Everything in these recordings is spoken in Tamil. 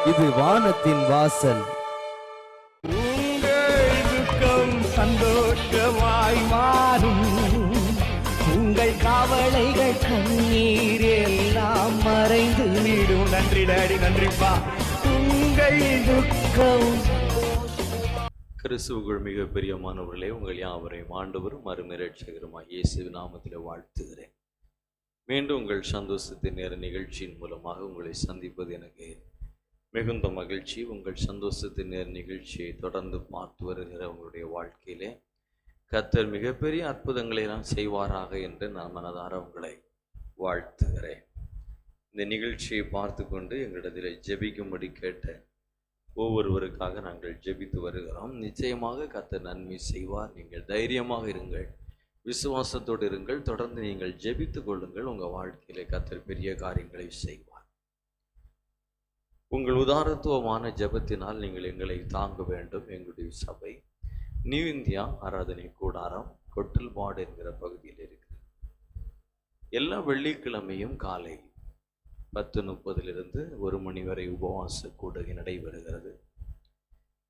இது வானத்தின் வாசல். உங்கள் துக்கம் சந்தோஷமாய் மாறும், உங்கள் கவலைகள் கண்ணீர் எல்லாம் மறைந்து விடும். நன்றி டாடி, நன்றிப்பா. உங்கள் துக்கம். கிறிஸ்துவுக்குள் மிக பிரியமானவர்களே, உங்கள் யாவரையும் ஆண்டவரும் மறுமிரட்சகருமாய் இயேசு நாமத்தில் வாழ்த்துகிறேன். மீண்டும் உங்கள் சந்தோஷத்தின் நேர நிகழ்ச்சியின் மூலமாக உங்களை சந்திப்பது எனக்கு மிகுந்த மகிழ்ச்சி. உங்கள் சந்தோஷத்தின் நேர நிகழ்ச்சியை தொடர்ந்து பார்த்து வருகிற உங்களுடைய வாழ்க்கையிலே கர்த்தர் மிகப்பெரிய அற்புதங்களை எல்லாம் செய்வாராக என்று நான் மனதார உங்களை வாழ்த்துகிறேன். இந்த நிகழ்ச்சியை பார்த்து கொண்டு எங்களிடத்தில் ஜெபிக்கும்படி கேட்ட ஒவ்வொருவருக்காக நாங்கள் ஜெபித்து வருகிறோம். நிச்சயமாக கர்த்தர் நன்மை செய்வார். நீங்கள் தைரியமாக இருங்கள், விசுவாசத்தோடு இருங்கள், தொடர்ந்து நீங்கள் ஜெபித்து கொள்ளுங்கள். உங்கள் வாழ்க்கையிலே கர்த்தர் பெரிய காரியங்களை செய்வார். உங்கள் உதாரத்துவமான ஜெபத்தினால் நீங்கள் எங்களை தாங்க வேண்டும். எங்களுடைய சபை நியூ இந்தியா ஆராதனை கூடாரம் கொட்டில்பாடு என்கிற பகுதியில் இருக்கிறது. எல்லா வெள்ளிக்கிழமையும் காலை 10:30 1 மணி வரை உபவாச கூடுகை நடைபெறுகிறது.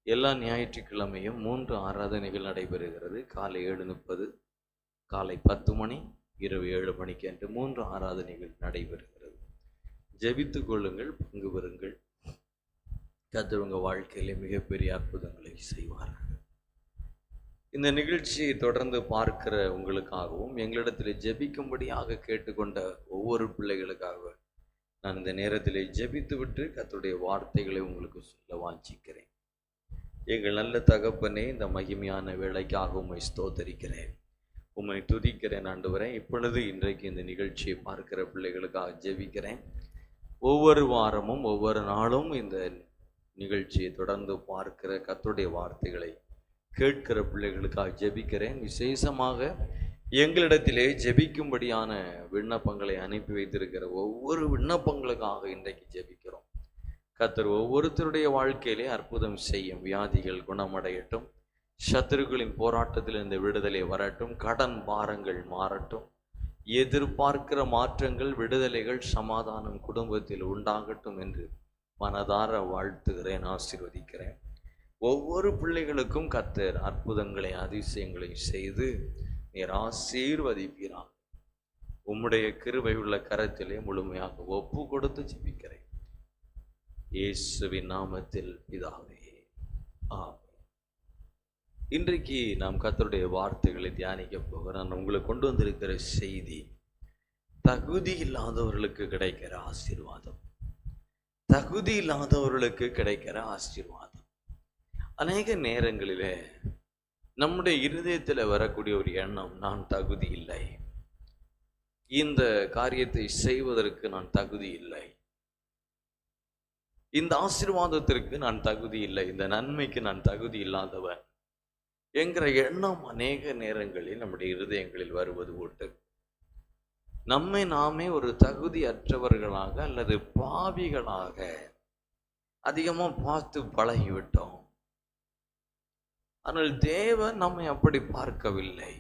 எல்லா ஞாயிற்றுக்கிழமையும் 3 ஆராதனைகள் நடைபெறுகிறது. காலை 7:30, காலை 10 மணி, இரவு 7 மணிக்கு என்று 3 ஆராதனைகள் நடைபெறுகிறது. ஜெபித்து கொள்ளுங்கள், பங்கு பெறுங்கள். கர்த்தர் உங்கள் வாழ்க்கையிலே மிகப்பெரிய அற்புதங்களை செய்வார்கள். இந்த நிகழ்ச்சியை தொடர்ந்து பார்க்கிற உங்களுக்காகவும் எங்களிடத்தில் ஜெபிக்கும்படியாக கேட்டுக்கொண்ட ஒவ்வொரு பிள்ளைகளுக்காக நான் இந்த நேரத்தில் ஜெபித்து விட்டு கர்த்தருடைய வார்த்தைகளை உங்களுக்கு சொல்ல வாஞ்சிக்கிறேன். எங்கள் நல்ல தகப்பனே, இந்த மகிமையான வேலைக்காக உம்மை ஸ்தோத்தரிக்கிறேன், உம்மை துதிக்கிறேன் ஆண்டவரே. இப்பொழுது இன்றைக்கு இந்த நிகழ்ச்சியை பார்க்கிற பிள்ளைகளுக்காக ஜெபிக்கிறேன். ஒவ்வொரு வாரமும் ஒவ்வொரு நாளும் இந்த நிகழ்ச்சியை தொடர்ந்து பார்க்கிற கர்த்தருடைய வார்த்தைகளை கேட்கிற பிள்ளைகளுக்காக ஜெபிக்கிறேன். விசேஷமாக எங்களிடத்திலே ஜெபிக்கும்படியான விண்ணப்பங்களை அனுப்பி வைத்திருக்கிற ஒவ்வொரு விண்ணப்பங்களுக்காக இன்றைக்கு ஜெபிக்கிறோம். கர்த்தர் ஒவ்வொருத்தருடைய வாழ்க்கையிலே அற்புதம் செய்யும். வியாதிகள் குணமடையட்டும், சத்துருக்களின் போராட்டத்தில் இந்த விடுதலை வரட்டும், கடன் பாரங்கள் மாறட்டும், எதிர்பார்க்கிற மாற்றங்கள், விடுதலைகள், சமாதானம் குடும்பத்தில் உண்டாகட்டும் என்று மனதார வாழ்த்துகிறேன், ஆசீர்வதிக்கிறேன். ஒவ்வொரு பிள்ளைகளுக்கும் கர்த்தர் அற்புதங்களை அதிசயங்களை செய்து நீர் ஆசீர்வதிப்பீராக. உம்முடைய கிருபை உள்ள கரத்திலே முழுமையாக ஒப்பு கொடுத்து ஜெபிக்கிறேன், இயேசுவின் நாமத்தில் பிதாவே, ஆமென். இன்றைக்கு நாம் கர்த்தருடைய வார்த்தைகளை தியானிக்க போகிறோம். உங்களுக்கு கொண்டு வந்திருக்கிற செய்தி தகுதி இல்லாதவர்களுக்கு கிடைக்கிற ஆசீர்வாதம். தகுதி இல்லாதவர்களுக்கு கிடைக்கிற ஆசீர்வாதம். அநேக நேரங்களிலே நம்முடைய இருதயத்தில் வரக்கூடிய ஒரு எண்ணம், நான் தகுதி இல்லை, இந்த காரியத்தை செய்வதற்கு நான் தகுதி இல்லை, இந்த ஆசீர்வாதத்திற்கு நான் தகுதி இல்லை, இந்த நன்மைக்கு நான் தகுதி இல்லாதவன் என்கிற எண்ணம் அநேக நேரங்களில் நம்முடைய இருதயங்களில் வருவது உண்டு. நம்மை நாமே ஒரு தகுதி அற்றவர்களாக அல்லது பாவிகளாக அதிகமாக பார்த்து பழகிவிட்டோம். ஆனால் தேவன் நம்மை அப்படி பார்க்கவில்லை.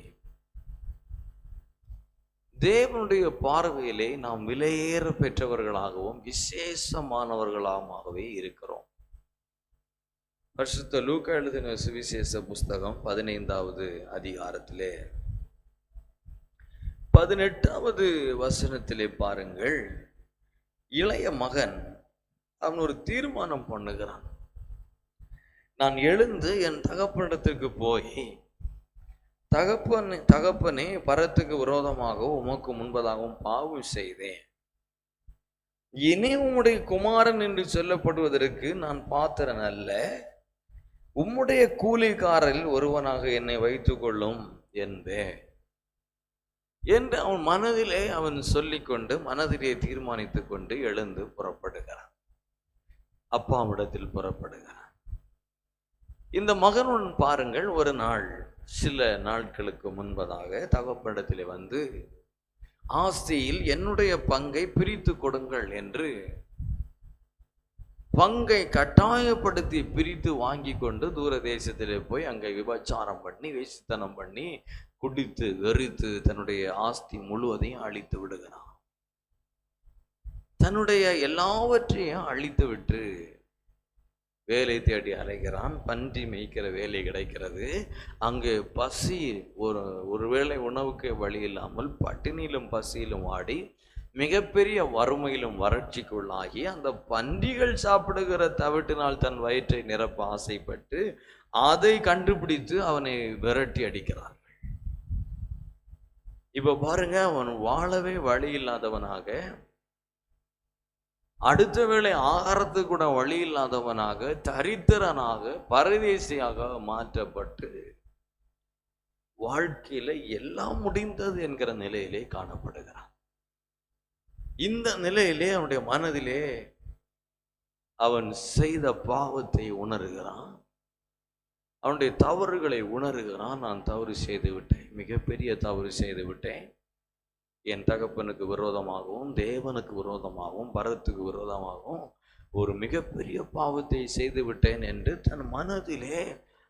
தேவனுடைய பார்வையிலே நாம் விலையேற பெற்றவர்களாகவும் விசேஷமானவர்களாகவே இருக்கிறோம். பரிசுத்த லூக்கா எழுதின சுவிசேஷ புஸ்தகம் 15வது அதிகாரத்திலே 18வது வசனத்திலே பாருங்கள். இளைய மகன் அவன் ஒரு தீர்மானம் பண்ணுகிறான். நான் எழுந்து என் தகப்பனிடத்திற்கு போய், தகப்பனே, பரத்துக்கு விரோதமாகவும் உமக்கு முன்பதாகவும் பாவம் செய்தேன். இனி உம்முடைய குமாரன் என்று சொல்லப்படுவதற்கு நான் பாத்திரன் அல்ல. உம்முடைய கூலிக்காரில் ஒருவனாக என்னை வைத்துக் கொள்ளும் என்பேன் என்று அவன் மனதிலே அவன் சொல்லிக்கொண்டு, மனதிலே தீர்மானித்துக் கொண்டு எழுந்து புறப்படுகிறான். அப்பாவிடத்தில் புறப்படுகிறான். இந்த மகனுடன் பாருங்கள், ஒரு நாள் சில நாட்களுக்கு முன்பதாக தகப்பனிடத்திலே வந்து, ஆஸ்தியில் என்னுடைய பங்கை பிரித்து கொடுங்கள் என்று பங்கை கட்டாயப்படுத்தி பிரித்து வாங்கி கொண்டு தூர தேசத்திலே போய் அங்கே விபச்சாரம் பண்ணி, வேசித்தனம் பண்ணி, குடித்து வெறித்து தன்னுடைய ஆஸ்தி முழுவதையும் அழித்து விடுகிறான். தன்னுடைய எல்லாவற்றையும் அழித்து விட்டு வேலை தேடி அலைகிறான். பன்றி மேய்க்கிற வேலை கிடைக்கிறது. அங்கே பசி, ஒருவேளை உணவுக்கு வழி இல்லாமல் பட்டினியிலும் பசியிலும் வாடி மிகப்பெரிய வறுமையிலும் வறட்சிக்குள்ளாகி அந்த பன்றிகள் சாப்பிடுகிற தவிட்டினால் தன் வயிற்றை நிரப்ப ஆசைப்பட்டு அதை கண்டுபிடித்து அவனை விரட்டி அடிக்கிறார்கள். இப்ப பாருங்க, அவன் வாழவே வழி இல்லாதவனாக, அடுத்த வேளை ஆகாரத்துக்கு கூட வழி இல்லாதவனாக, தரித்திரனாக, பரதேசியாக மாற்றப்பட்டு வாழ்க்கையில எல்லாம் முடிந்தது என்கிற நிலையிலே காணப்படுகிறான். இந்த நிலையிலே அவனுடைய மனதிலே அவன் செய்த பாவத்தை உணர்கிறான், அவனுடைய தவறுகளை உணர்கிறான். நான் தவறு செய்து விட்டேன், மிகப்பெரிய தவறு செய்து விட்டேன். என் தகப்பனுக்கு விரோதமாகவும், தேவனுக்கு விரோதமாகவும், பரத்துக்கு விரோதமாகவும் ஒரு மிகப்பெரிய பாவத்தை செய்து விட்டேன் என்று தன் மனதிலே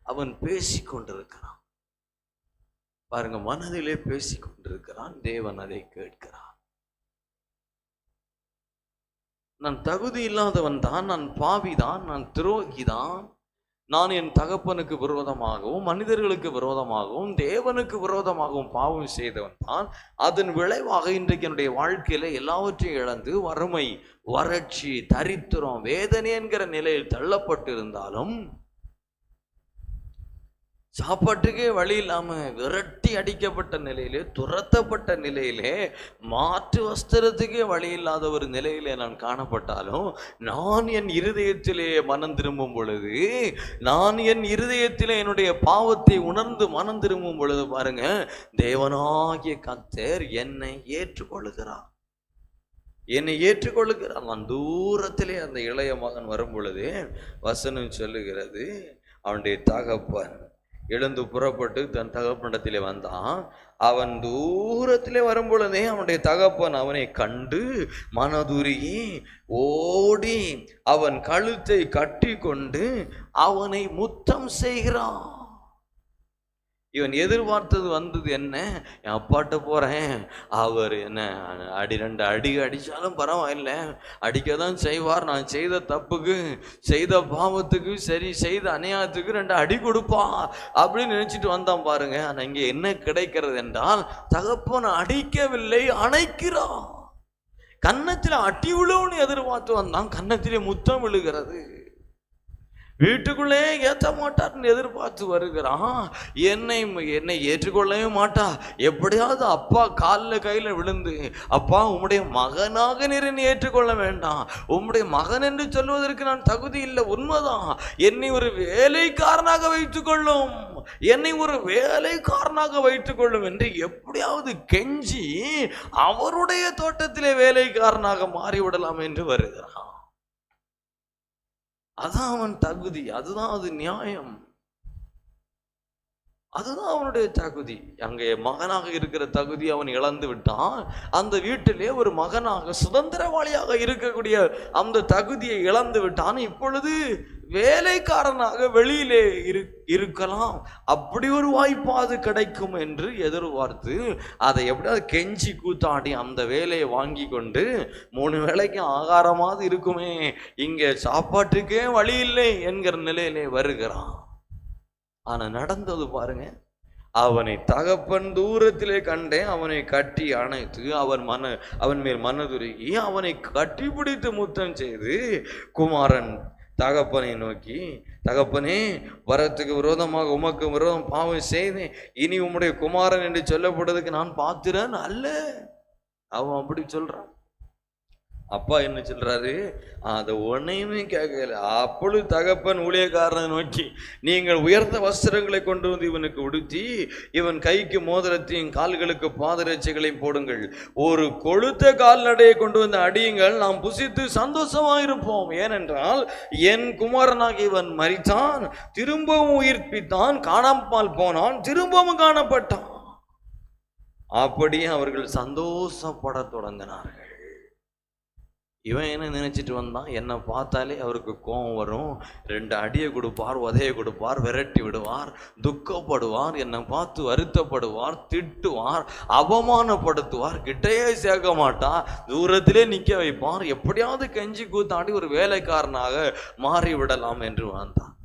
அவன் பேசிக்கொண்டிருக்கிறான். பாருங்க, மனதிலே பேசிக்கொண்டிருக்கிறான். தேவன் அதை கேட்கிறான். நான் தகுதி இல்லாதவன் தான், நான் பாவிதான், நான் துரோகிதான், நான் என் தகப்பனுக்கு விரோதமாகவும், மனிதர்களுக்கு விரோதமாகவும், தேவனுக்கு விரோதமாகவும் பாவம் செய்தவன் தான். அதன் விளைவாக இன்றைக்கு என்னுடைய வாழ்க்கையில எல்லாவற்றையும் இழந்து வறுமை, வறட்சி, தரித்திரம், வேதனை என்கிற நிலையில் தள்ளப்பட்டிருந்தாலும், சாப்பாட்டுக்கே வழி இல்லாம விரட்டி அடிக்கப்பட்ட நிலையிலே, துரத்தப்பட்ட நிலையிலே, மாற்று வஸ்திரத்துக்கே வழி இல்லாத ஒரு நிலையிலே நான் காணப்பட்டாலும், நான் என் இருதயத்திலே மனம் திரும்பும் பொழுது, நான் என் இருதயத்திலே என்னுடைய பாவத்தை உணர்ந்து மனம் திரும்பும் பொழுது பாருங்க, தேவனாகிய கர்த்தர் என்னை ஏற்றுக்கொள்கிறார். என்னை ஏற்றுக்கொள்கிறார். நான் தூரத்திலே அந்த இளைய மகன் வரும் பொழுது வசனம் சொல்லுகிறது, அவனுடைய தகப்பன் எழுந்து புறப்பட்டு தன் தகப்பனிடத்திலே வந்தான். அவன் தூரத்திலே வரும் பொழுதே அவனுடைய தகப்பன் அவனை கண்டு மனதுருகி ஓடி அவன் கழுத்தை கட்டி கொண்டு அவனை முத்தம் செய்கிறான். இவன் எதிர்பார்த்தது வந்தது என்ன? என் அப்பாட்ட போறேன், அவர் என்ன ரெண்டு அடி அடிச்சாலும் பரவாயில்லை, அடிக்கதான் செய்வார், நான் செய்த தப்புக்கு, செய்த பாவத்துக்கு, சரி செய்த அநியாயத்துக்கு 2 அடி கொடுப்பா அப்படின்னு நினைச்சிட்டு வந்தான் பாருங்க. ஆனா இங்க என்ன கிடைக்கிறது என்றால், தகப்பன் அடிக்கவில்லை, அணைக்கிறான். கன்னத்தில் அடி விழுவுன்னு எதிர்பார்த்து வந்தான், கன்னத்திலே முத்தம் விழுகிறது. வீட்டுக்குள்ளே ஏற்ற மாட்டார்னு எதிர்பார்த்து வருகிறான். என்னை ஏற்றுக்கொள்ளவே மாட்டா, எப்படியாவது அப்பா காலில் கையில் விழுந்து, அப்பா உம்முடைய மகனாக நீர் என்னை ஏற்றுக்கொள்ள வேண்டாம், உம்முடைய மகன் என்று சொல்வதற்கு நான் தகுதி இல்லை, உண்மைதான், என்னை ஒரு வேலைக்காரனாக வைத்துக்கொள்ளும், என்னை ஒரு வேலைக்காரனாக வைத்துக்கொள்ளும் என்று எப்படியாவது கெஞ்சி அவருடைய தோட்டத்திலே வேலைக்காரனாக மாறிவிடலாம் என்று வருகிறான். அதான் அவன் தகுதி, அதுதான் அது நியாயம், அதுதான் அவனுடைய தகுதி. அங்கே மகனாக இருக்கிற தகுதி அவன் இழந்து விட்டான். அந்த வீட்டிலே ஒரு மகனாக சுதந்திரவாளியாக இருக்கக்கூடிய அந்த தகுதியை இழந்து விட்டான். இப்பொழுது வேலைக்காரனாக வெளியிலே இருக்கலாம், அப்படி ஒரு வாய்ப்பு அது கிடைக்கும் என்று எதிர்பார்த்து அதை எப்படியாவது கெஞ்சி கூத்தாடி அந்த வேலையை வாங்கி கொண்டு 3 வேளைக்கு ஆகாரமாவது இருக்குமே, இங்கே சாப்பாட்டுக்கே வழி இல்லை என்கிற நிலையிலே வருகிறான். ஆனா நடந்தது பாருங்க, அவனை தகப்பன் தூரத்திலே கண்டேன், அவனை கட்டி அணைத்து அவன் மேல் மனதுருகி அவனை கட்டி பிடித்து முத்தம் செய்து, குமாரன் தகப்பனை நோக்கி, தகப்பனே, வரத்துக்கு விரோதமாக உமக்கு விரோதம் பாவம் செய்தேன், இனி உம்முடைய குமாரன் என்று சொல்லப்படுறதுக்கு நான் பாத்திரன் அல்ல. அவன் அப்படி சொல்றான். அப்பா என்ன சொல்றாரு? அதை ஒன்னையுமே கேட்கல. அப்பொழுது தகப்பன் ஊழியக்காரனை நோக்கி, நீங்கள் உயர்ந்த வஸ்திரங்களை கொண்டு வந்து இவனுக்கு உடுத்தி, இவன் கைக்கு மோதிரத்தையும் கால்களுக்கு பாதரட்சைகளையும் போடுங்கள், ஒரு கொழுத்த கால்நடையை கொண்டு வந்து அடியுங்கள், நாம் புசித்து சந்தோஷமாயிருப்போம். ஏனென்றால் என் குமாரனாக இவன் மரித்தான், திரும்பவும் உயிர்ப்பித்தான், காணாமல் போனான், திரும்பவும் காணப்பட்டான். அப்படியே அவர்கள் சந்தோஷப்பட தொடங்கினார்கள். இவன் என்ன நினைச்சிட்டு வந்தான், என்னை பார்த்தாலே அவருக்கு கோபம் வரும், 2 அடியை கொடுப்பார், உதையை கொடுப்பார், விரட்டி விடுவார், துக்கப்படுவார், என்னை பார்த்து வருத்தப்படுவார், திட்டுவார், அவமானப்படுத்துவார், கிட்டையே சேர்க்க மாட்டார், தூரத்திலே நிற்க வைப்பார், எப்படியாவது கெஞ்சி கூத்தாடி ஒரு வேலைக்காரனாக மாறிவிடலாம் என்று வந்தான்.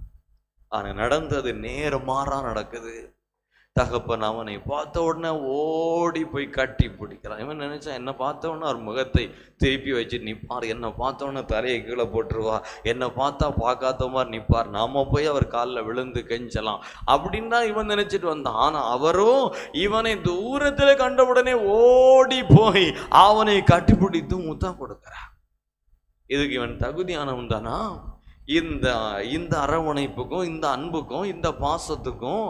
ஆனால் நடந்தது நேர்மாறா நடக்குது. தகப்பன் அவனை பார்த்த உடனே ஓடி போய் கட்டி பிடிக்கிறான். இவன் நினைச்சான், என்னை பார்த்த உடனே அவர் முகத்தை திருப்பி வச்சு நிற்பார், என்னை பார்த்த உடனே தலையை கீழே போட்டுருவா, என்னை பார்த்தா பார்க்காத மாதிரி நிற்பார், நாம போய் அவர் காலில் விழுந்து கெஞ்சலாம் அப்படின்னு தான் இவன் நினைச்சிட்டு வந்தான். ஆனால் அவரும் இவனை தூரத்தில் கண்ட உடனே ஓடி போய் அவனை கட்டி பிடித்து முத்தம் கொடுக்கிறான். இதுக்கு இவன் தகுதியானவன் தானா? இந்த அரவணைப்புக்கும், இந்த அன்புக்கும், இந்த பாசத்துக்கும்,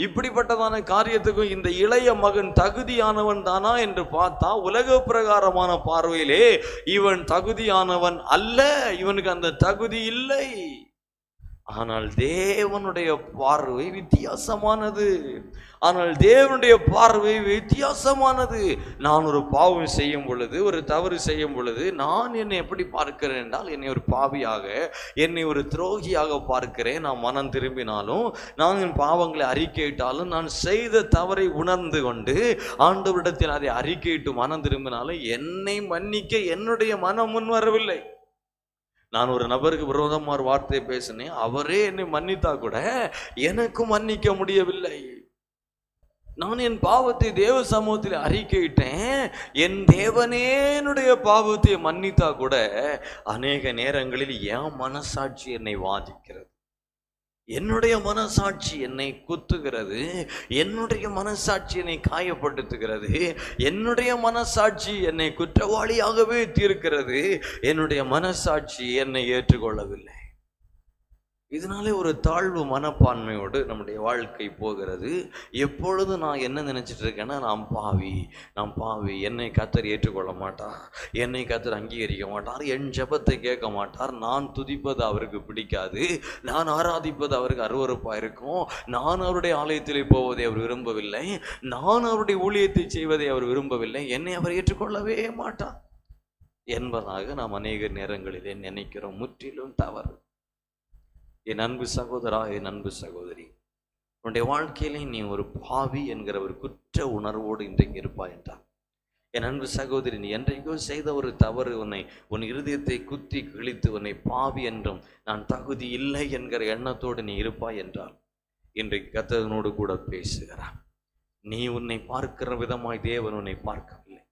இப்படிப்பட்டதான காரியத்துக்கும் இந்த இளைய மகன் தகுதியானவன் தானா என்று பார்த்தா, உலக பிரகாரமான பார்வையிலே இவன் தகுதியானவன் அல்ல, இவனுக்கு அந்த தகுதி இல்லை. ஆனால் தேவனுடைய பார்வை வித்தியாசமானது. நான் ஒரு பாவம் செய்யும் பொழுது, ஒரு தவறு செய்யும் பொழுது, நான் என்னை எப்படி பார்க்கிறேன் என்றால், என்னை ஒரு பாவியாக, என்னை ஒரு துரோகியாக பார்க்கிறேன். நான் மனம் திரும்பினாலும், நான் என் பாவங்களை அறிக்கையிட்டாலும், நான் செய்த தவறை உணர்ந்து கொண்டு ஆண்டவரிடத்தில் அதை அறிக்கையிட்டு மனம் திரும்பினாலும் என்னை மன்னிக்க என்னுடைய மனம் முன் வரவில்லை. நான் ஒரு நபருக்கு விரோதமாக ஒரு வார்த்தையை பேசினேன், அவரே என்னை மன்னித்தா கூட எனக்கும் மன்னிக்க முடியவில்லை. நான் என் பாவத்தை தேவ சமூகத்தில் அறிக்கையிட்டேன், என் தேவனே என்னுடைய பாவத்தை மன்னித்தா கூட அநேக நேரங்களில் என் மனசாட்சி என்னை வாதிக்கிறது, என்னுடைய மனசாட்சி என்னை குத்துகிறது, என்னுடைய மனசாட்சி என்னை காயப்படுத்துகிறது, என்னுடைய மனசாட்சி என்னை குற்றவாளியாகவே தீர்க்கிறது, என்னுடைய மனசாட்சி என்னை ஏற்றுக்கொள்ளவில்லை. இதனாலே ஒரு தாழ்வு மனப்பான்மையோடு நம்முடைய வாழ்க்கை போகிறது. எப்பொழுது நான் என்ன நினைச்சிட்டு இருக்கேன்னா, நான் பாவி, என்னை கர்த்தர் ஏற்றுக்கொள்ள மாட்டார், என்னை கர்த்தர் அங்கீகரிக்க மாட்டார், என் ஜெபத்தை கேட்க மாட்டார், நான் துதிப்பது அவருக்கு பிடிக்காது, நான் ஆராதிப்பது அவருக்கு அருவருப்பாக இருக்கும், நான் அவருடைய ஆலயத்திலே போவதை அவர் விரும்பவில்லை, நான் அவருடைய ஊழியத்தை செய்வதை அவர் விரும்பவில்லை, என்னை அவர் ஏற்றுக்கொள்ளவே மாட்டார் என்பதாக நாம் அநேக நேரங்களிலே நினைக்கிறோம். முற்றிலும் தவறு. என் அன்பு சகோதரா, என் அன்பு சகோதரி, உன்னுடைய வாழ்க்கையிலே நீ ஒரு பாவி என்கிற ஒரு குற்ற உணர்வோடு இன்றைக்கு இருப்பாய் என்றால், என் அன்பு சகோதரி, நீ என்றைக்கோ செய்த ஒரு தவறு உன் இருதயத்தை குத்தி கிழித்து உன்னை பாவி என்றும் நான் தகுதி இல்லை என்கிற எண்ணத்தோடு நீ இருப்பாய் என்றால், இன்றைக்கு கர்த்தரோடு கூட பேசுகிறான். நீ உன்னை பார்க்கிற விதமாய் தேவன் உன்னை பார்க்கவில்லை.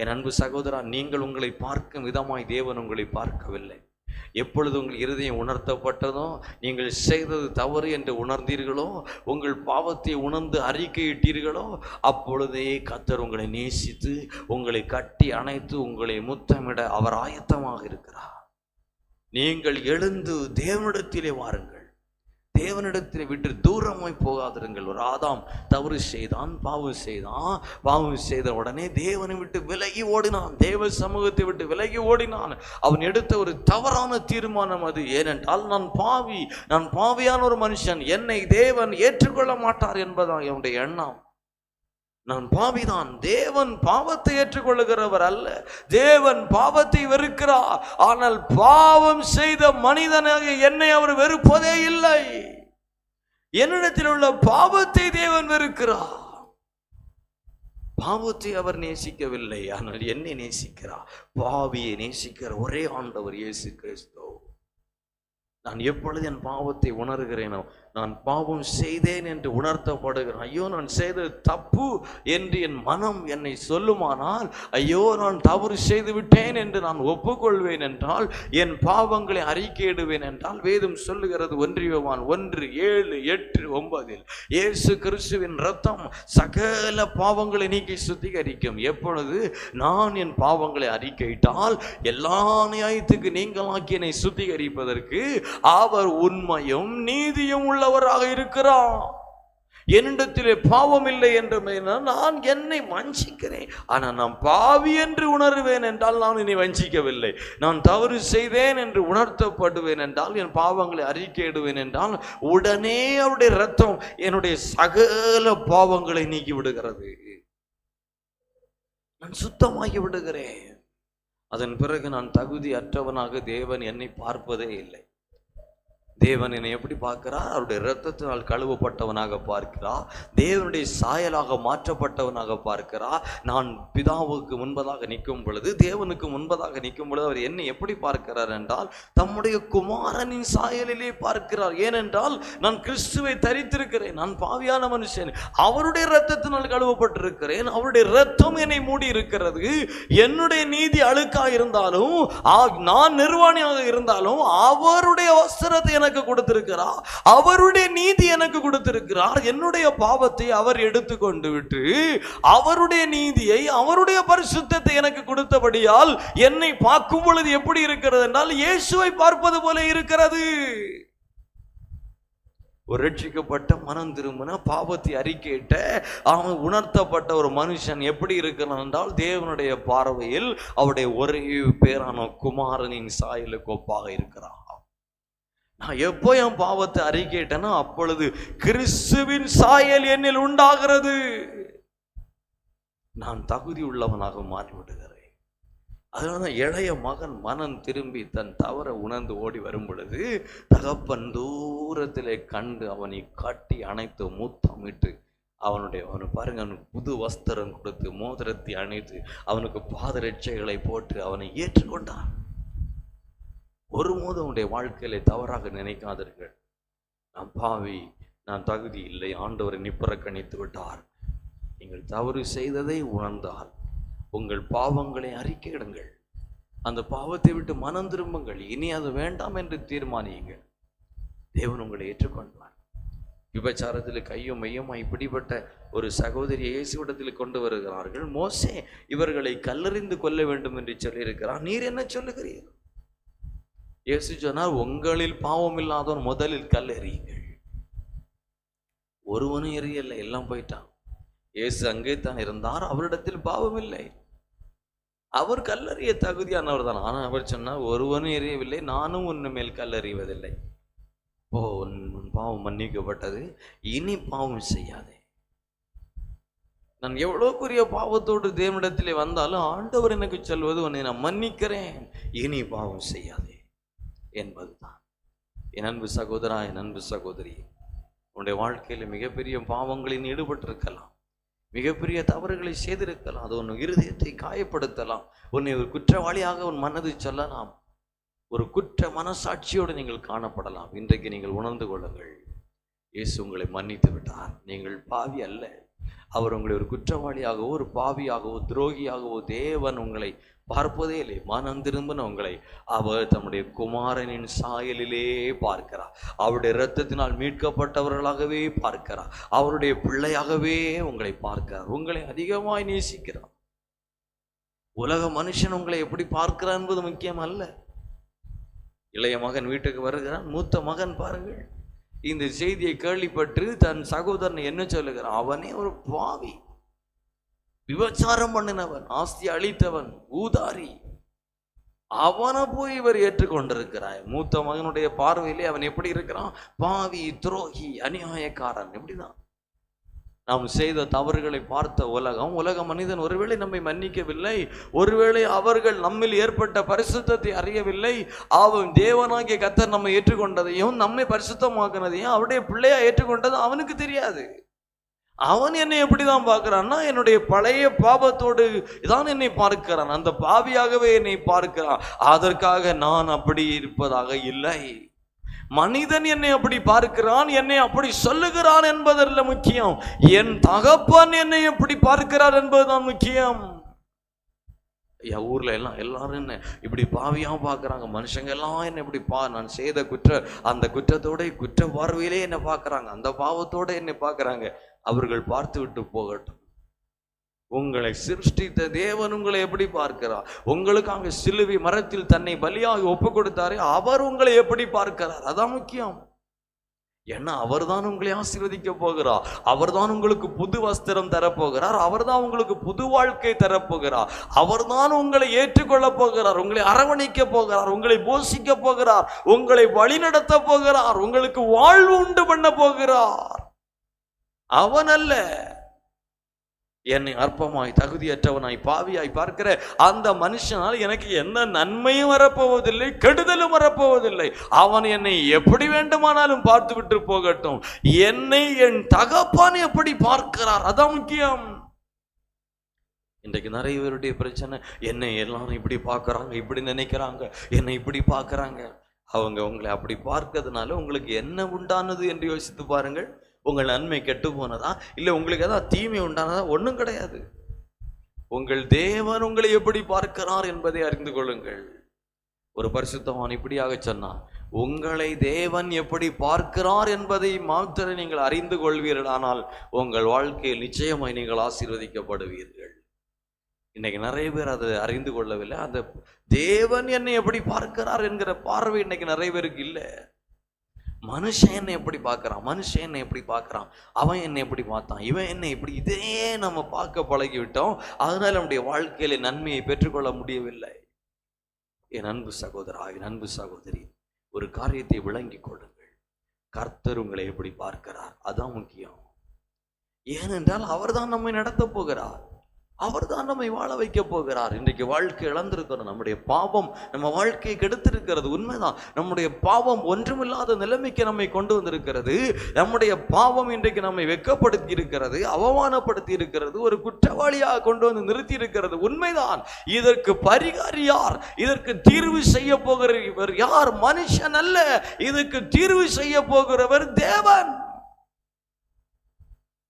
என் அன்பு சகோதரா, நீங்கள் உங்களை பார்க்கும் விதமாய் தேவன் உங்களை பார்க்கவில்லை. எப்பொழுது உங்கள் இருதயம் உணர்த்தப்பட்டதோ, நீங்கள் செய்தது தவறு என்று உணர்ந்தீர்களோ, உங்கள் பாவத்தை உணர்ந்து அறிக்கையிட்டீர்களோ, அப்பொழுதே கர்த்தர் உங்களை நேசித்து உங்களை கட்டி அணைத்து உங்களை முத்தமிட அவர் ஆயத்தமாக இருக்கிறார். நீங்கள் எழுந்து தேவனிடத்திலே வாருங்கள், தேவனிடத்திலே விட்டு தூரமாய் போகாதிருங்கள். ஒரு ஆதாம் தவறு செய்தான், பாவம் செய்த உடனே தேவனை விட்டு விலகி ஓடினான், தேவ சமூகத்தை விட்டு விலகி ஓடினான். அவன் எடுத்த ஒரு தவறான தீர்மானம் அது. ஏனென்றால், நான் பாவியான ஒரு மனுஷன், என்னை தேவன் ஏற்றுக்கொள்ள மாட்டார் என்பதான் என்னுடைய எண்ணம். நான் பாவிதான், தேவன் பாவத்தை ஏற்றுக்கொள்ளுகிறவர் அல்ல, தேவன் பாவத்தை வெறுக்கிறார். ஆனால் பாவம் செய்த மனிதனாக என்னை அவர் வெறுப்பதே இல்லை. என்னிடத்தில் உள்ள பாவத்தை தேவன் வெறுக்கிறார். பாவத்தை அவர் நேசிக்கவில்லை, ஆனால் என்னை நேசிக்கிறார். பாவியை நேசிக்கிற ஒரே ஆண்டவர் இயேசு கிறிஸ்து. நான் எப்பொழுது என் பாவத்தை உணர்கிறேனோ, நான் பாவம் செய்தேன் என்று உணர்த்தப்படுகிறேன், ஐயோ நான் செய்தது தப்பு என்று என் மனம் என்னை சொல்லுமானால், ஐயோ நான் தவறு செய்து விட்டேன் என்று நான் ஒப்புக்கொள்வேன் என்றால், என் பாவங்களை அறிக்கையிடுவேன் என்றால், வேதம் சொல்லுகிறது 1 யோவான் 1:7-8-9 இயேசு கிறிஸ்துவின் இரத்தம் சகல பாவங்களை நீக்கி சுத்திகரிக்கும். எப்பொழுது நான் என் பாவங்களை அறிக்கையிட்டால், எல்லா நியாயத்துக்கு நீங்களாக்கி என்னை சுத்திகரிப்பதற்கு அவர் உண்மையும் நீதியும் உள்ளவராக இருக்கிறார். என்னிடத்திலே பாவம் இல்லை என்று நான் என்னை வஞ்சிக்கிறேன். ஆனால் நான் பாவி என்று உணர்வேன் என்றால் நான் என்னை வஞ்சிக்கவில்லை. நான் தவறு செய்தேன் என்று உணர்த்தப்படுவேன் என்றால், என் பாவங்களை அறிக்கையிடுவேன் என்றால், உடனே அவருடைய இரத்தம் என்னுடைய சகல பாவங்களை நீக்கி விடுகிறது. நான் சுத்தமாகி விடுகிறேன். அதன் பிறகு நான் தகுதி அற்றவனாக தேவன் என்னை பார்ப்பதே இல்லை. தேவன் என்னை எப்படி பார்க்கிறார்? அவருடைய இரத்தத்தினால் கழுவப்பட்டவனாக பார்க்கிறார். தேவனுடைய சாயலாக மாற்றப்பட்டவனாக பார்க்கிறார். நான் பிதாவுக்கு முன்பதாக நிற்கும் பொழுது, தேவனுக்கு முன்பதாக நிற்கும் பொழுது அவர் என்னை எப்படி பார்க்கிறார் என்றால் தம்முடைய குமாரனின் சாயலிலே பார்க்கிறார். ஏனென்றால் நான் கிறிஸ்துவை தரித்திருக்கிறேன். நான் பாவியான மனுஷன், அவருடைய இரத்தத்தினால் கழுவப்பட்டிருக்கிறேன். அவருடைய இரத்தம் என்னை மூடி இருக்கிறது. என்னுடைய நீதி அழுக்காக இருந்தாலும், நான் நிர்வாணியாக இருந்தாலும் அவருடைய வஸ்திரத்தை எனக்கு கொடுத்திருக்கிறார். அவருடைய நீதி எனக்கு கொடுத்திருக்கிறார். என்னுடைய பாவத்தை அவர் எடுத்துக்கொண்டு விட்டு அவருடைய நீதியை, அவருடைய பரிசுத்தத்தை எனக்கு கொடுத்தபடியால் என்னை பார்க்கும் பொழுது எப்படி இருக்கிறது என்றால் இயேசுவை பார்ப்பது போல இருக்கிறது. ஒரு ரட்சிக்கப்பட்ட, மனம் திரும்பின, பாவத்தை அறிக்கையிட்ட, அவன் உணர்த்தப்பட்ட ஒரு மனுஷன் எப்படி இருக்கிறான் என்றால் தேவனுடைய பார்வையில் அவருடைய ஒரே பேரான குமாரனின் சாயலுக்கு ஒப்பாக இருக்கிறான். நான் எப்போ என் பாவத்தை அறிக்கையிட்டேனோ அப்பொழுது கிறிஸ்துவின் சாயல் என்னில் உண்டாகிறது. நான் தகுதி உள்ளவனாக மாறிவிடுகிறேன். அதனால இளைய மகன் மனம் திரும்பி தன் தவற உணர்ந்து ஓடி வரும் பொழுது தகப்பன் தூரத்திலே கண்டு அவனை கட்டி அணைத்து முத்தமிட்டு அவனுக்கு பாருங்க, அவனுக்கு புது வஸ்திரம் கொடுத்து மோதிரத்தை அணைத்து அவனுக்கு பாதரட்சைகளை போட்டு அவனை ஏற்றுக்கொண்டான். ஒருபோதும் அவனுடைய வாழ்க்கையில தவறாக நினைக்காதீர்கள். நான் பாவி, நான் தகுதி இல்லை, ஆண்டவரை நிப்புறக்கணித்து விட்டார். நீங்கள் தவறு செய்ததை உணர்ந்தால் உங்கள் பாவங்களை அறிக்கையிடுங்கள். அந்த பாவத்தை விட்டு மனம் திரும்புங்கள். இனி அது வேண்டாம் என்று தீர்மானியுங்கள். தேவன் உங்களை ஏற்றுக்கொண்டார். விபச்சாரத்தில் கையும் மையமாய் இப்படிப்பட்ட ஒரு சகோதரியை இயேசுவிடத்தில் கொண்டு வருகிறார்கள். மோசே இவர்களை கல்லெறிந்து கொல்ல வேண்டும் என்று சொல்லியிருக்கிறார். நீர் என்ன சொல்லுகிறீர்? இயேசு சொன்னார், உங்களில் பாவம் இல்லாதவன் முதலில் கல் எறியுங்கள். ஒருவனும் எரியலை, எல்லாம் போயிட்டான். இயேசு அங்கே தான் இருந்தார், அவரிடத்தில் பாவம் இல்லை. அவர் கல்லறிய தகுதியானவர் தான். ஆனால் அவர் சொன்னார், ஒருவனும் எரியவில்லை, நானும் உன் மேல் கல்லறிவதில்லை. உன் பாவம் மன்னிக்கப்பட்டது, இனி பாவம் செய்யாதே. நான் எவ்வளோ பெரிய பாவத்தோடு தேவனிடத்திலே வந்தாலும் ஆண்டவர் எனக்கு சொல்வது, உன்னை நான் மன்னிக்கிறேன், இனி பாவம் செய்யாதே என்பதுதான். என் அன்பு சகோதரா, என் அன்பு சகோதரி, உன்னுடைய வாழ்க்கையில் மிகப்பெரிய பாவங்களில் ஈடுபட்டிருக்கலாம், மிகப்பெரிய தவறுகளை செய்திருக்கலாம். அது உன் இருதயத்தை காயப்படுத்தலாம். உன்னை ஒரு குற்றவாளியாக உன் மனது சொல்லலாம். ஒரு குற்ற மனசாட்சியோடு நீங்கள் காணப்படலாம். இன்றைக்கு நீங்கள் உணர்ந்து கொள்ளுங்கள், இயேசு உங்களை மன்னித்து விட்டார். நீங்கள் பாவி அல்ல. அவர் உங்களை ஒரு குற்றவாளியாகவோ, ஒரு பாவியாகவோ, துரோகியாகவோ தேவன் உங்களை பார்ப்பதே இல்லை. மனம் திரும்பின உங்களை அவர் தம்முடைய குமாரனின் சாயலிலே பார்க்கிறார். அவருடைய இரத்தத்தினால் மீட்கப்பட்டவர்களாகவே பார்க்கிறார். அவருடைய பிள்ளையாகவே உங்களை பார்க்கிறார். உங்களை அதிகமாய் நேசிக்கிறார். உலக மனுஷன் உங்களை எப்படி பார்க்கிறார் என்பது முக்கியம் அல்ல. இளைய மகன் வீட்டுக்கு வருகிறான். மூத்த மகன் பாருங்கள், இந்த செய்தியை கேள்விப்பட்டு தன் சகோதரனை என்ன சொல்லுகிறான்? அவனே ஒரு பாவி, விபச்சாரம் பண்ணினவன், ஆஸ்தி அழித்தவன், ஊதாரி. அவனை போய் இவர் ஏற்றுக்கொண்டிருக்கிறார். மூத்த மகனுடைய பார்வையிலே அவன் எப்படி இருக்கிறான்? பாவி, துரோகி, அநியாயக்காரன். எப்படிதான் நாம் செய்த தவறுகளை பார்த்த உலக மனிதன் ஒருவேளை நம்மை மன்னிக்கவில்லை, ஒருவேளை அவர்கள் நம்மில் ஏற்பட்ட பரிசுத்தத்தை அறியவில்லை. அவன் தேவனாகிய கர்த்தர் நம்மை ஏற்றுக்கொண்டதையும் நம்மை பரிசுத்தமாக்குனதையும் அவருடைய பிள்ளையா ஏற்றுக்கொண்டதும் அவனுக்கு தெரியாது. அவன் என்னை எப்படிதான் பார்க்கிறான்னா, என்னுடைய பழைய பாவத்தோடு தான் என்னை பார்க்கிறான். அந்த பாவியாகவே என்னை பார்க்கிறான். அதற்காக நான் அப்படி இருப்பதாக இல்லை. மனிதன் என்னை அப்படி பார்க்கிறான், என்னை அப்படி சொல்லுகிறான் என்பதல்ல முக்கியம். என் தகப்பன் என்னை எப்படி பார்க்கிறார் என்பதுதான் முக்கியம். ஊர்ல எல்லாரும் என்ன இப்படி பாவியா பார்க்கறாங்க. மனுஷங்க எல்லாம் என்ன இப்படி நான் செய்த அந்த குற்றத்தோட குற்ற பார்வையிலே என்ன பார்க்கறாங்க, அந்த பாவத்தோட என்னை பார்க்கறாங்க. அவர்கள் பார்த்து விட்டு போகட்டும். உங்களை சிருஷ்டித்த தேவன் உங்களை எப்படி பார்க்கிறார்? உங்களுக்காக சிலுவை மரத்தில் தன்னை பலியாக ஒப்பு கொடுத்தாரே, அவர் உங்களை எப்படி பார்க்கிறார்? அதான் முக்கியம். ஏன்னா அவர் தான் உங்களை ஆசீர்வதிக்க போகிறார். அவர் தான் உங்களுக்கு புது வஸ்திரம் தரப்போகிறார். அவர் தான் உங்களுக்கு புது வாழ்க்கை தரப்போகிறார். அவர் தான் உங்களை ஏற்றுக்கொள்ள போகிறார், உங்களை அரவணைக்க போகிறார், உங்களை போஷிக்க போகிறார், உங்களை வழிநடத்த போகிறார், உங்களுக்கு வாழ்வு உண்டு பண்ண போகிறார். அவன் அல்ல. என்னை அற்பமாய், தகுதியற்றவனாய், பாவியாய் பார்க்கிற அந்த மனுஷனால் எனக்கு எந்த நன்மையும் வரப்போவதில்லை, கெடுதலும் வரப்போவதில்லை. அவன் என்னை எப்படி வேண்டுமானாலும் பார்த்து விட்டு போகட்டும். என்னை என் தகப்பன் எப்படி பார்க்கிறார், அதான் முக்கியம். இன்றைக்கு நிறைய பேருடைய பிரச்சனை, என்னை எல்லாரும் இப்படி பார்க்கறாங்க, இப்படி நினைக்கிறாங்க, என்னை இப்படி பார்க்கறாங்க. அவங்க உங்களை அப்படி பார்க்கறதுனால உங்களுக்கு என்ன உண்டானது என்று யோசித்து பாருங்கள். உங்கள் நன்மை கெட்டு போனதா, இல்லை உங்களுக்கு ஏதாவது தீமை உண்டானதா? ஒன்றும் கிடையாது. உங்கள் தேவன் உங்களை எப்படி பார்க்கிறார் என்பதை அறிந்து கொள்ளுங்கள். ஒரு பரிசுத்தவான் இப்படியாக சொன்னார், உங்களை தேவன் எப்படி பார்க்கிறார் என்பதை மாத்திரம் நீங்கள் அறிந்து கொள்வீர்களானால் உங்கள் வாழ்க்கையில் நிச்சயமாய் நீங்கள் ஆசீர்வதிக்கப்படுவீர்கள். இன்னைக்கு நிறைய பேர் அதை அறிந்து கொள்ளவில்லை. அந்த தேவன் என்னை எப்படி பார்க்கிறார் என்கிற பார்வை இன்னைக்கு நிறைய பேருக்கு இல்லை. மனுஷன் என்னை எப்படி பார்க்கறான், மனுஷன் என்னை எப்படி பார்க்கறான், அவன் என்னை எப்படி பார்த்தான், இவன் என்னை இப்படி, இதே நம்ம பார்க்க பழகிவிட்டோம். அதனால நம்முடைய வாழ்க்கையில நன்மையை பெற்றுக்கொள்ள முடியவில்லை. என் அன்பு சகோதரா, என் அன்பு சகோதரி, ஒரு காரியத்தை விளங்கி கொள்ளுங்கள். கர்த்தர் உங்களை எப்படி பார்க்கிறார், அதான் முக்கியம். ஏனென்றால் அவர்தான் நம்மை நடத்த போகிறார், அவர்தான் நம்மை வாழ வைக்க போகிறார். இன்றைக்கு வாழ்க்கை இழந்திருக்கிறோம். நம்முடைய பாவம் நம்ம வாழ்க்கையை கெடுத்திருக்கிறது, உண்மைதான். நம்முடைய பாவம் ஒன்றுமில்லாத நிலைமைக்கு நம்மை கொண்டு வந்திருக்கிறது. நம்முடைய பாவம் இன்றைக்கு நம்மை வெட்கப்படுத்தி இருக்கிறது, அவமானப்படுத்தி இருக்கிறது, ஒரு குற்றவாளியாக கொண்டு வந்து நிறுத்தி இருக்கிறது, உண்மைதான். இதற்கு பரிகாரி யார்? இதற்கு தீர்வு செய்ய போகிறவர் யார்? மனுஷன் அல்ல. இதுக்கு தீர்வு செய்ய போகிறவர் தேவன்.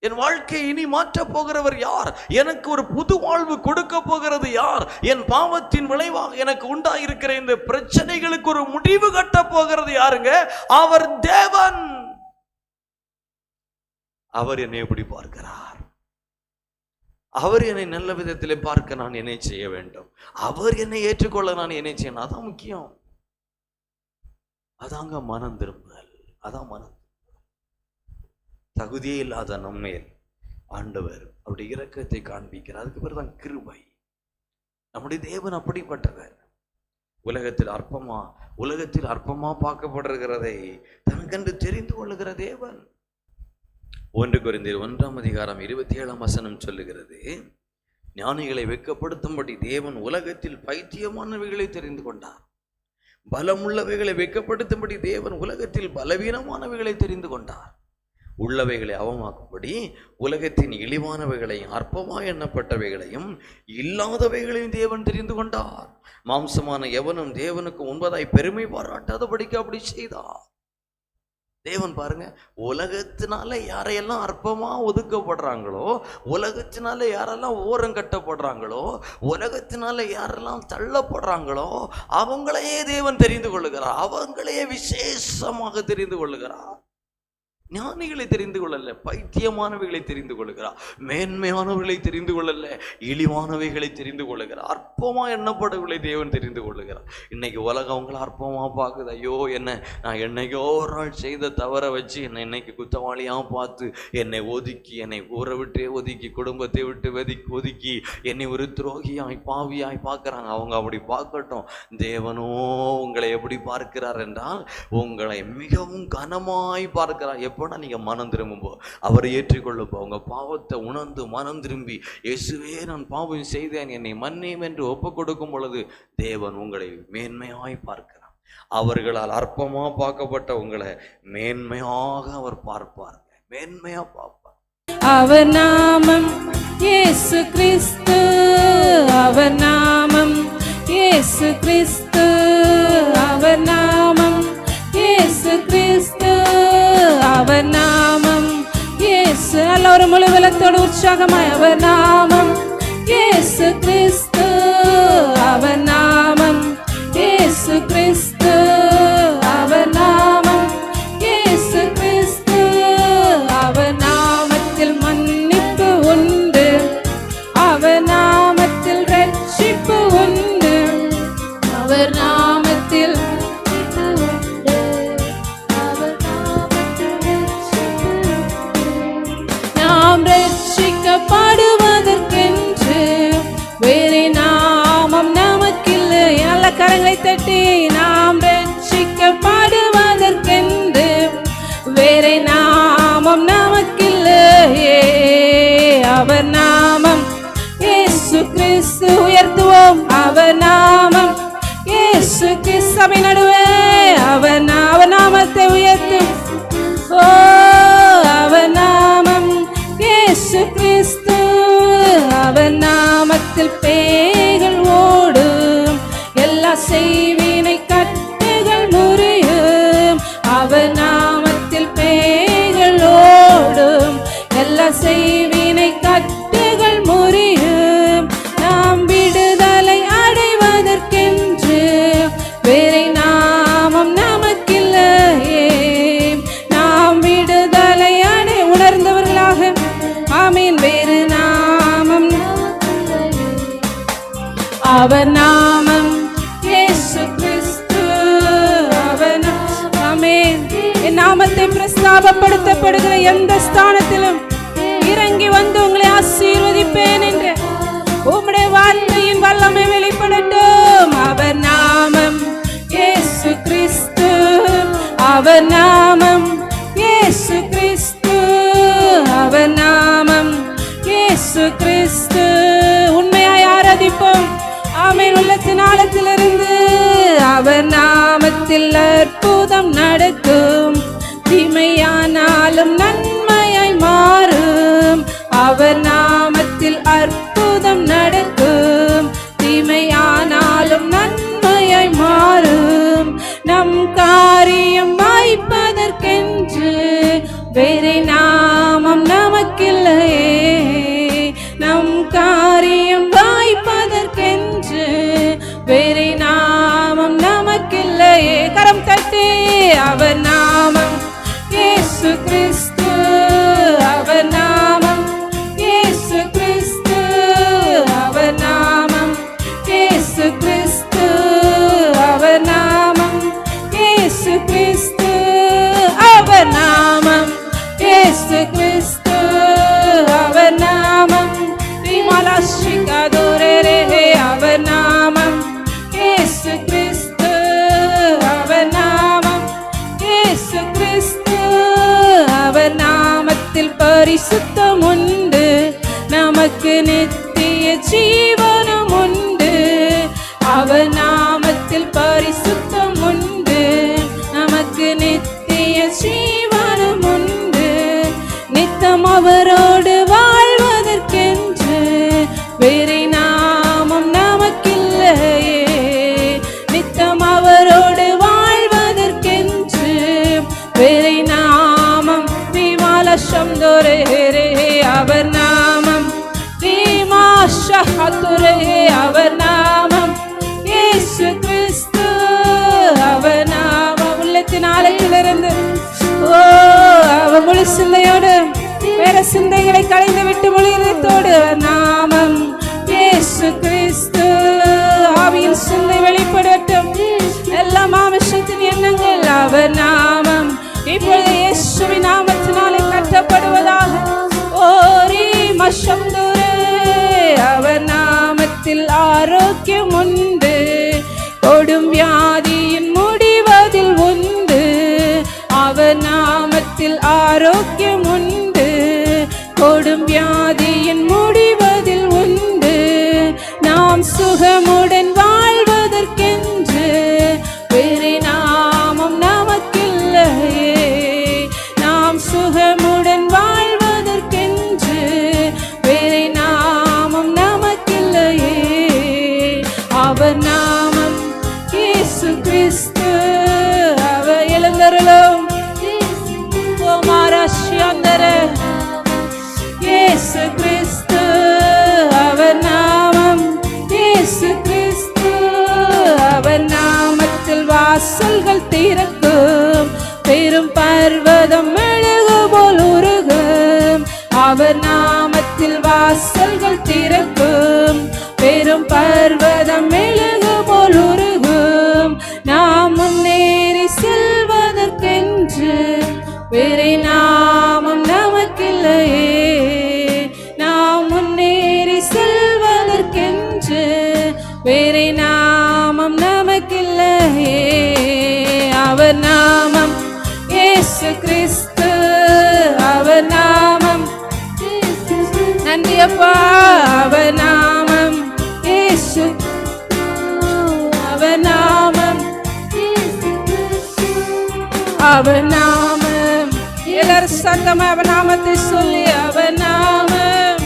என் வாழ்க்கையை இனி மாற்ற போகிறவர் யார்? எனக்கு ஒரு புது வாழ்வு கொடுக்க போகிறது யார்? என் பாவத்தின் விளைவாக எனக்கு உண்டாயிருக்கிற இந்த பிரச்சனைகளுக்கு ஒரு முடிவு கட்ட போகிறது யாருங்க? அவர் தேவன். அவர் என்னை எப்படி பார்க்கிறார்? அவர் என்னை நல்ல விதத்திலே பார்க்க நான் என்ன செய்ய வேண்டும்? அவர் என்னை ஏற்றுக்கொள்ள நான் என்ன செய்யணும்? அதான் முக்கியம். அதாங்க மனம் திரும்புதல். அதான் மனம். தகுதியே இல்லாத நம்மேல் ஆண்டவர் அவருடைய இரக்கத்தை காண்பிக்கிறார். அதுக்கு பேர் தான் கிருபை. நம்முடைய தேவன் அப்படிப்பட்டவர். உலகத்தில் அற்பமா பார்க்கப்படுகிறதை தனக்கென்று தெரிந்து கொள்ளுகிற தேவன். 1 கொரிந்தியர் 1:27 சொல்லுகிறது, ஞானிகளை வெட்கப்படுத்தும்படி தேவன் உலகத்தில் பைத்தியமானவைகளை தெரிந்து கொண்டார். பலமுள்ளவைகளை வெட்கப்படுத்தும்படி தேவன் உலகத்தில் பலவீனமானவைகளை தெரிந்து கொண்டார். உள்ளவைகளை அவமாக்கும்படி உலகத்தின் இழிவானவைகளையும் அற்பமாய் எண்ணப்பட்டவைகளையும் இல்லாதவைகளையும் தேவன் தெரிந்து கொண்டார். மாம்சமான எவனும் தேவனுக்கு முன்பதாய் பெருமை பாராட்டாதபடிக்கு அப்படி செய்தார். தேவன் பாருங்க, உலகத்தினால யாரையெல்லாம் அற்பமா ஒதுக்கப்படுறாங்களோ, உலகத்தினால யாரெல்லாம் ஓரம் கட்டப்படுறாங்களோ, உலகத்தினால யாரெல்லாம் தள்ளப்படுறாங்களோ அவங்களையே தேவன் தெரிந்து கொள்ளுகிறார். அவங்களையே விசேஷமாக தெரிந்து கொள்ளுகிறார். ஞானிகளை தெரிந்து கொள்ளல, பைத்தியமானவைகளை தெரிந்து கொள்ளுகிறார். மேன்மையானவர்களை தெரிந்து கொள்ளல, இழிவானவைகளை தெரிந்து கொள்ளுகிறார். அற்பமா எண்ணப்படவில்லை தேவன் தெரிந்து கொள்ளுகிறார். இன்னைக்கு உலகம் அவங்கள அற்பமா பார்க்குது. ஐயோ, நான் என்னைக்கோ ஒரு நாள் செய்த தவற வச்சு என்னை இன்னைக்கு குற்றவாளியா பார்த்து என்னை ஒதுக்கி, என்னை ஊரை விட்டே ஒதுக்கி, குடும்பத்தை விட்டு ஒதுக்கி என்னை ஒரு துரோகியாய் பாவியாய் பார்க்கிறாங்க. அவங்க அப்படி பார்க்கட்டும். தேவனோ உங்களை எப்படி பார்க்கிறார் என்றால் உங்களை மிகவும் கனமாய் பார்க்கிறார். எப்போனா நீங்க மனம் திரும்பும்போ, அவரை ஏற்றுக்கொள்ளுப்போ, உங்க பாவத்தை உணர்ந்து மனம் திரும்பி, இயேசுவே நான் பாவம் செய்தேன், என்னை மன்னியும் என்று ஒப்பு கொடுக்கும் பொழுது தேவன் உங்களை மேன்மையாய் பார்க்கிறார். அவர்களால் அற்பமா பார்க்கப்பட்ட உங்களை மேன்மையாக அவர் பார்ப்பார், மேன்மையா பார்ப்பார். அவர் நாமம் இயேசு கிறிஸ்து, அவர் நாமம் இயேசு கிறிஸ்து, அவர் நாமம் இயேசு கிறிஸ்து, அவர் நாமம் இயேசு. நல்ல ஒரு முழு விளக்கத்தோடு உற்சாகமாய், அவர் நாமம் இயேசு கிறிஸ்து, அவர் நாமம் இயேசு கிறிஸ்து, அவர் நாமம் இயேசு கிறிஸ்து. அவர் நாமத்தில் மன்னிப்பு உண்டு, அவர் நாமத்தில் ரட்சிப்பு உண்டு, அவர் நாமத்தில் ரட்சிக்கப்படுவதற்கென்று வேறே நாமம் நமக்கில்லை. நல்ல கரங்களை தட்டி, நாம் ரட்சிக்கப்படுவதற்கென்று வேறே நாமம் நமக்கில்லையே. அவர் நாமம் அவர் நாமம் இயேசு கிறிஸ்துவின் நடுவே அவர் நாமத்தை உயர்த்தும். ஓ அவர் நாமம் இயேசு கிறிஸ்து, அவர் நாமத்தில் பேய்கள் ஓடும், எல்லா செய்வினை கட்டுகள் முறியும். அவர் நாமத்தில் பேய்கள் ஓடும், எல்லா செய்வினை கட்டுகள் முறியும். நாம் விடுதலை அடைவதற்கென்று வேறே நாமம் நமக்கில்லையே. நாம் விடுதலை உணர்ந்தவர்களாக ஆமீன். வேறு நாமம் அவர் நாமம் இயேசு கிறிஸ்து, அவர் ஆமீன். என் நாமத்தை பிரஸ்தாபப்படுத்தப்படுகிற எந்த ஸ்தானத்திலும் இறங்கி வந்து உங்களை ஆசீர்வதிப்பேன் என்று உம்முடைய வார்த்தையின் வல்லமை வெளிப்படட்டும். அவர் நாமம் இயேசு கிறிஸ்து, அவர் நாமம் இயேசு கிறிஸ்து, அவர் நாமம் இயேசு கிறிஸ்து. உண்மையாய் ஆராதிப்போம் ஆமென். உள்ளத்தின் ஆழத்திலிருந்து அவர் நாமத்தில் அற்புதம் நடக்கும், தீமையானாலும் நன்மையாய் மாறும். அவர் நாமத்தில் அற்புதம் நடக்கும், தீமையானாலும் நன்மையாய் மாறும். நம் காரியம் வாய்ப்பதற்கென்று வேறே நாமம் நமக்கில்லையே. நம் காரியம் வாய்ப்பதற்கென்று வேறே நாமம் நமக்கில்லையே. கரம் தட்டி அவர் நாமம் இயேசு கிறிஸ்து, அவர் நாமம் இயேசு கிறிஸ்து, அவர் நாமம் இயேசு கிறிஸ்து, அவர் நாமம் இயேசு கிறிஸ்து, அவர் நாமம் இயேசு கிறிஸ்து, அவர் நாமம் விமலாஷிகாதோரே, அவர் நாமம் இயேசு கிறிஸ்து, அவர் நாமம் இயேசு கிறிஸ்து, அவர் நாமத்தில் பரிசுத்தம் உண்டு, நமக்கு நித்திய ஜீவனம் உண்டு. அவர் நாமத்தில் பரிசுத்தம் உண்டு, நமக்கு நித்திய ஜீவனம் உண்டு. நித்தம் அவரோடு வாழ்வதற்கென்று வேறே நாமம் நமக்கில்லையே. நித்தம் அவரோடு வாழ்வதற்கென்று வேறே நாமம் விமாலசம்தோரே, அவர் நாமம் விமாஷஹதுரே, அவர் நாமம் இயேசு கிறிஸ்து, அவர் நாமம். உள்ளத்தின் ஆழத்திலிருந்து ஓ அவர் முழு சிந்தையோடு வேற சிந்தைகளை களைந்து விட்டு மொழியத்தோடு நாமம் இயேசு கிறிஸ்து. ஆவியின் சிந்தை வெளிப்படட்டும், எல்லா மாமிசத்தின் எண்ணங்கள் அவர் நாமம் இப்பொழுது இயேசுவின் நாமத்தினாலே கட்டப்படுவதாக. ஓரி மஷம்துரே, அவர் நாமத்தில் ஆரோக்கியம் உண்டு, கொடும் வியாதியின் முடிவதில் உண்டு. அவர் நாமத்தில் ஆரோக்கியம் உண்டு, கொடும் வியாதியின் முடிவதில் உண்டு. நாம் சுகமுடன் வாழ்வதற்கென்று வேறே நாமம் நமக்கில்லையே. நாம் சுகமுடன் வாழ்வதற்கென்று வேறே நாமம் நமக்கில்லையே. அவர் நாமம் இயேசு கிறிஸ்து, அவர் எழுந்தருளும் இயேசு கிறிஸ்து, அவர் நாமம் இயேசு கிறிஸ்து, அவர் நாமத்தில் வாசல்கள் திறக்கும், பெரும் பர்வதம் மெழுகு போல் உருகும். அவர் நாமத்தில் வாசல்கள் திறக்கும், பெரும் பர்வதம் மெழுகு போல் உருகும். நாம் முன்னேறி செல்வதற்கென்று வேறே நாமம் நமக்கில்லையே. நாம் முன்னேறி செல்வதற்கென்று வேறே நாமம் நமக்கில்லையே. அவர் நாமம் இயேசு கிறிஸ்து, அவர் நாமம். நன்றி அப்பா. அவர் நாமம் இயேசு, அவர் நாமம். எல்லாரும் சத்தமா அவர் நாமத்தை சொல்லி, அவர் நாமம்,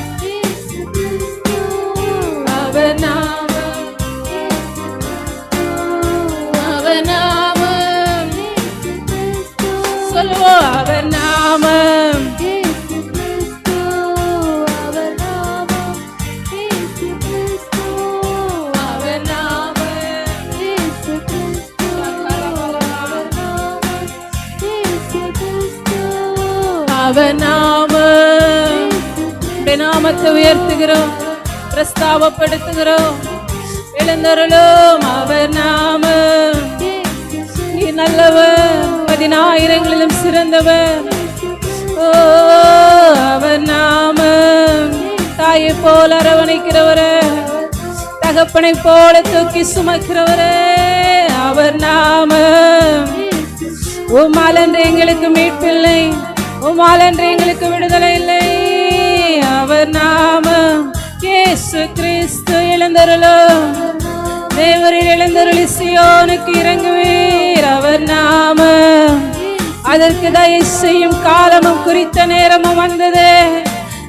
அவர் நாமம், அவர் நாமம் சொல்லுவோம். அவர் நாமம், அவர் நாமம், அவர் நாமம். நாமத்தை உயர்த்துகிறோம், பிரஸ்தாபப்படுத்துகிறோம். எழுந்தருளும் அவர் நாமம். நீ நல்லவர், 10,000ங்களிலும் சிறந்தவர். ஓ அவர் நாமம். தாயை போல அரவணைக்கிறவரே, தகப்பனை போல தூக்கி சுமக்கிறவரே, அவர் நாமம். உம்மாலன்று எங்களுக்கு மீட்பில்லை, உம்மாலன்று எங்களுக்கு விடுதலை இல்லை. அவர் நாமம் இயேசு கிறிஸ்து. எழுந்தருளும் தேவரில் எழுந்தருளி சீயோனுக்கு இறங்குவீர். அவர் நாமம். அதற்கு தயை செய்யும் காலமும் குறித்த நேரமும் வந்தது.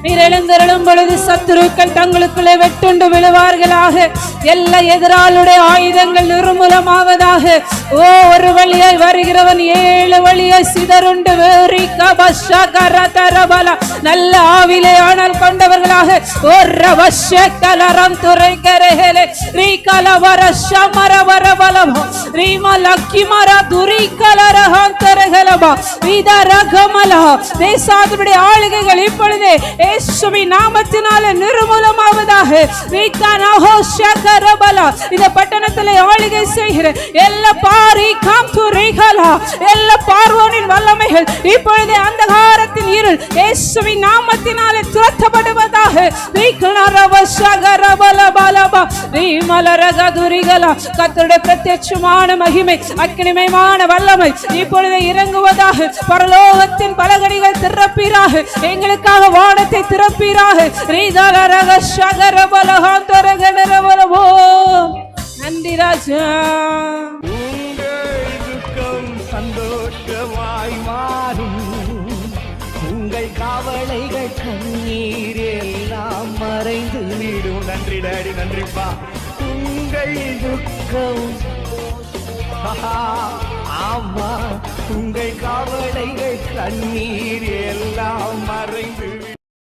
நீர் எழுந்தருளும் பொழுது சத்துருக்கள் தங்களுக்குள்ளே வெட்டுண்டு விழுவார்களாக. எல்லா எதிராளுடைய ஆயுதங்கள் நிர்மூலமாவதாக. ஓ ஒரு வழியாய் வருகிறவன் 7 வழியாய் சிதறுண்டு நல்ல ஆவிலே ஆனல் கொண்டவர்களாக ஒரு வஷக்கலரம் துரைக்கரேலே ரீகலவர ஷமரவரவலம் ரீமலக்கிமர துரிகலரஹந்தரகலபா விதரகமலா. தேசாதிபதி ஆளுகைகள் இப்பொழுதே இயேசுவின் நாமத்தினாலே நிர்மூலமாவதாக. இந்த பட்டணத்திலே ஆளுகை செய்கிற எல்லா எல்லா பார்வோனின் வல்லமைகள் இப்பொழுதே அந்தகாரத்தின் இருள் இயேசுவின் நாமத்தினாலே துரத்தப்படுவதாக. கர்த்தருடைய பிரத்யட்சமான மகிமை, அக்கினிமயமான வல்லமை இப்பொழுது இறங்குவதாக. பரலோகத்தின் பலகடிகள் திறப்பீராக, எங்களுக்காக வானத்தை திறப்பீராக. நன்றி ராஜா. உங்கள் துக்கம் சந்தோஷமாய் மாறும், உங்கள் கவலைகள் கண்ணீர் எல்லாம் மறைந்து விடும். நன்றி டாடி, நன்றிப்பா. உங்கள் துக்கம் ஆமா, உங்கள் கவலைகள் கண்ணீர் எல்லாம் மறைந்து